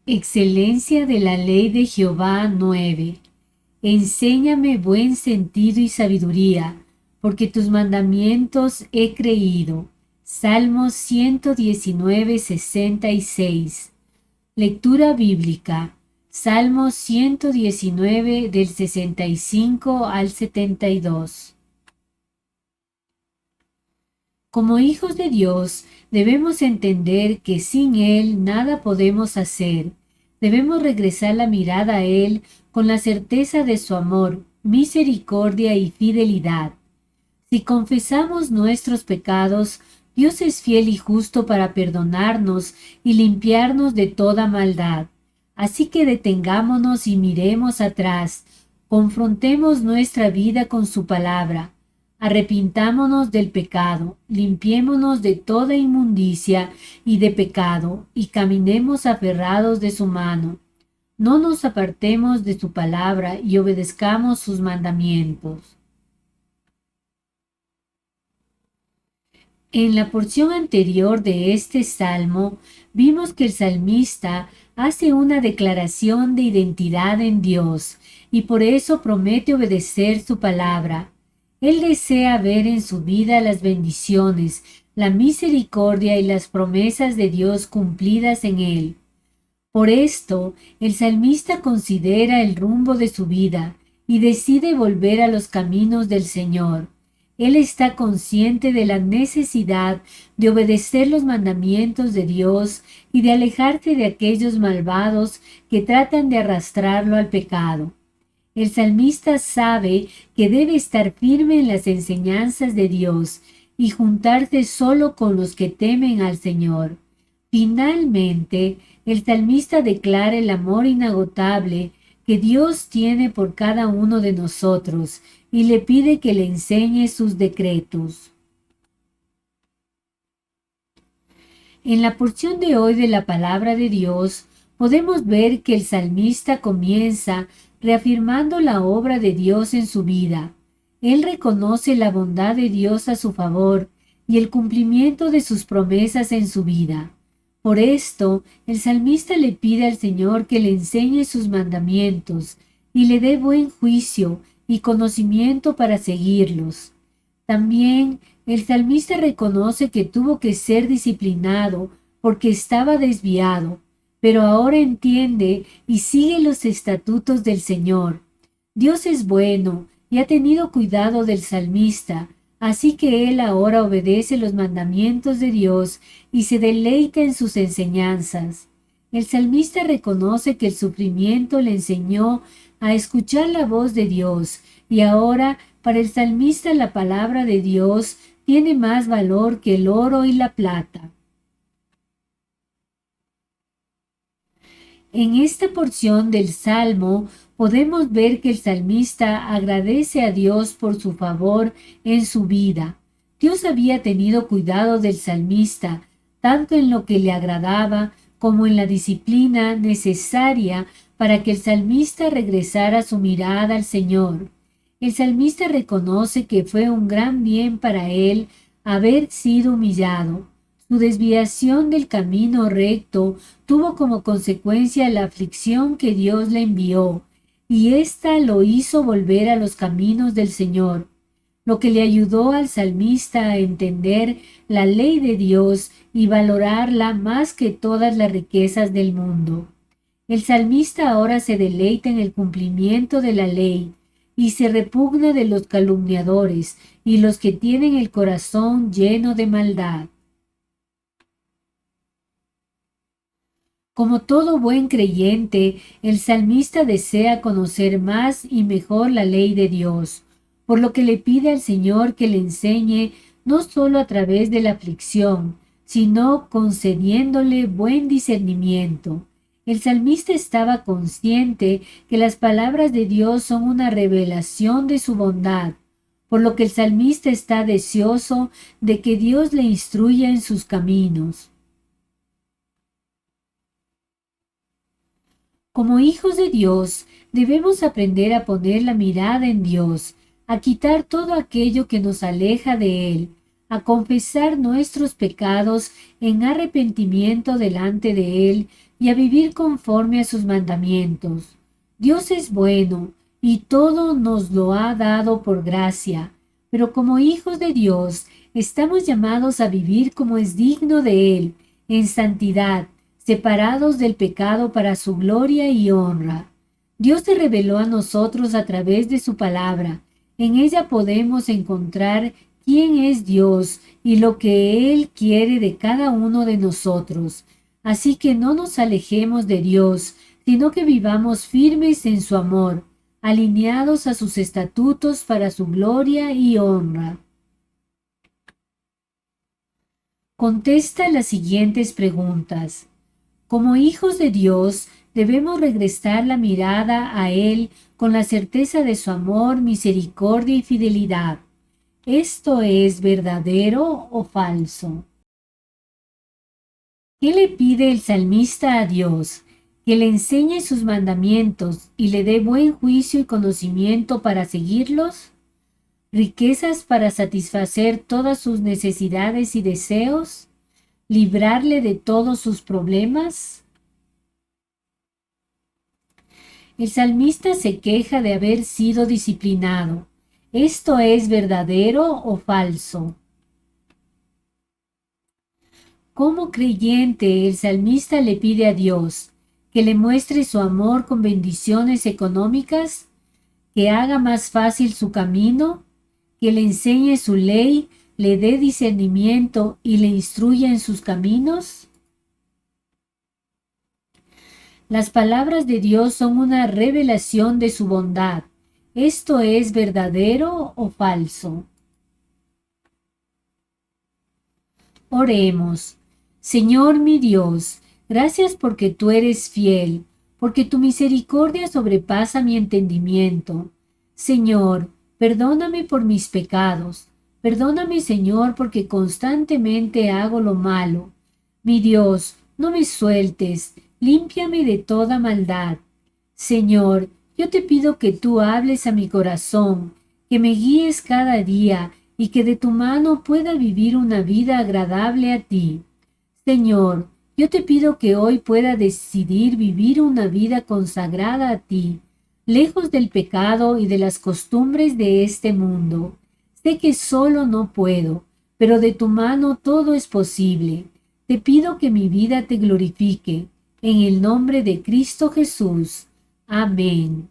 Excelencia de la ley de Jehová 9. Enséñame buen sentido y sabiduría, porque tus mandamientos he creído. Salmos 119, 66. Lectura bíblica. Salmos 119 del 65 al 72. Como hijos de Dios, debemos entender que sin Él nada podemos hacer. Debemos regresar la mirada a Él con la certeza de su amor, misericordia y fidelidad. Si confesamos nuestros pecados, Dios es fiel y justo para perdonarnos y limpiarnos de toda maldad. Así que detengámonos y miremos atrás, confrontemos nuestra vida con su palabra. Arrepintámonos del pecado, limpiémonos de toda inmundicia y de pecado, y caminemos aferrados de su mano. No nos apartemos de su palabra y obedezcamos sus mandamientos. En la porción anterior de este salmo, vimos que el salmista hace una declaración de identidad en Dios, y por eso promete obedecer su palabra. Él desea ver en su vida las bendiciones, la misericordia y las promesas de Dios cumplidas en él. Por esto, el salmista considera el rumbo de su vida y decide volver a los caminos del Señor. Él está consciente de la necesidad de obedecer los mandamientos de Dios y de alejarse de aquellos malvados que tratan de arrastrarlo al pecado. El salmista sabe que debe estar firme en las enseñanzas de Dios y juntarse solo con los que temen al Señor. Finalmente, el salmista declara el amor inagotable que Dios tiene por cada uno de nosotros y le pide que le enseñe sus decretos. En la porción de hoy de la palabra de Dios, podemos ver que el salmista comienza reafirmando la obra de Dios en su vida. Él reconoce la bondad de Dios a su favor y el cumplimiento de sus promesas en su vida. Por esto, el salmista le pide al Señor que le enseñe sus mandamientos y le dé buen juicio y conocimiento para seguirlos. También el salmista reconoce que tuvo que ser disciplinado porque estaba desviado, pero ahora entiende y sigue los estatutos del Señor. Dios es bueno y ha tenido cuidado del salmista, así que él ahora obedece los mandamientos de Dios y se deleita en sus enseñanzas. El salmista reconoce que el sufrimiento le enseñó a escuchar la voz de Dios, y ahora para el salmista la palabra de Dios tiene más valor que el oro y la plata. En esta porción del Salmo podemos ver que el salmista agradece a Dios por su favor en su vida. Dios había tenido cuidado del salmista, tanto en lo que le agradaba como en la disciplina necesaria para que el salmista regresara su mirada al Señor. El salmista reconoce que fue un gran bien para él haber sido humillado. Su desviación del camino recto tuvo como consecuencia la aflicción que Dios le envió, y ésta lo hizo volver a los caminos del Señor, lo que le ayudó al salmista a entender la ley de Dios y valorarla más que todas las riquezas del mundo. El salmista ahora se deleita en el cumplimiento de la ley y se repugna de los calumniadores y los que tienen el corazón lleno de maldad. Como todo buen creyente, el salmista desea conocer más y mejor la ley de Dios, por lo que le pide al Señor que le enseñe no solo a través de la aflicción, sino concediéndole buen discernimiento. El salmista estaba consciente que las palabras de Dios son una revelación de su bondad, por lo que el salmista está deseoso de que Dios le instruya en sus caminos. Como hijos de Dios, debemos aprender a poner la mirada en Dios, a quitar todo aquello que nos aleja de Él, a confesar nuestros pecados en arrepentimiento delante de Él y a vivir conforme a sus mandamientos. Dios es bueno y todo nos lo ha dado por gracia, pero como hijos de Dios estamos llamados a vivir como es digno de Él, en santidad, separados del pecado para su gloria y honra. Dios se reveló a nosotros a través de su palabra. En ella podemos encontrar quién es Dios y lo que Él quiere de cada uno de nosotros. Así que no nos alejemos de Dios, sino que vivamos firmes en su amor, alineados a sus estatutos para su gloria y honra. Contesta las siguientes preguntas. Como hijos de Dios, debemos regresar la mirada a Él con la certeza de su amor, misericordia y fidelidad. ¿Esto es verdadero o falso? ¿Qué le pide el salmista a Dios? Que le enseñe sus mandamientos y le dé buen juicio y conocimiento para seguirlos, riquezas para satisfacer todas sus necesidades y deseos, librarle de todos sus problemas. El salmista se queja de haber sido disciplinado. ¿Esto es verdadero o falso? Como creyente, el salmista le pide a Dios que le muestre su amor con bendiciones económicas, que haga más fácil su camino, que le enseñe su ley, le dé discernimiento y le instruya en sus caminos. Las palabras de Dios son una revelación de su bondad. ¿Esto es verdadero o falso? Oremos. Señor mi Dios, gracias porque tú eres fiel, porque tu misericordia sobrepasa mi entendimiento. Señor, perdóname por mis pecados. Perdóname, Señor, porque constantemente hago lo malo. Mi Dios, no me sueltes, límpiame de toda maldad. Señor, yo te pido que tú hables a mi corazón, que me guíes cada día y que de tu mano pueda vivir una vida agradable a ti. Señor, yo te pido que hoy pueda decidir vivir una vida consagrada a ti, lejos del pecado y de las costumbres de este mundo. Sé que solo no puedo, pero de tu mano todo es posible. Te pido que mi vida te glorifique. En el nombre de Cristo Jesús. Amén.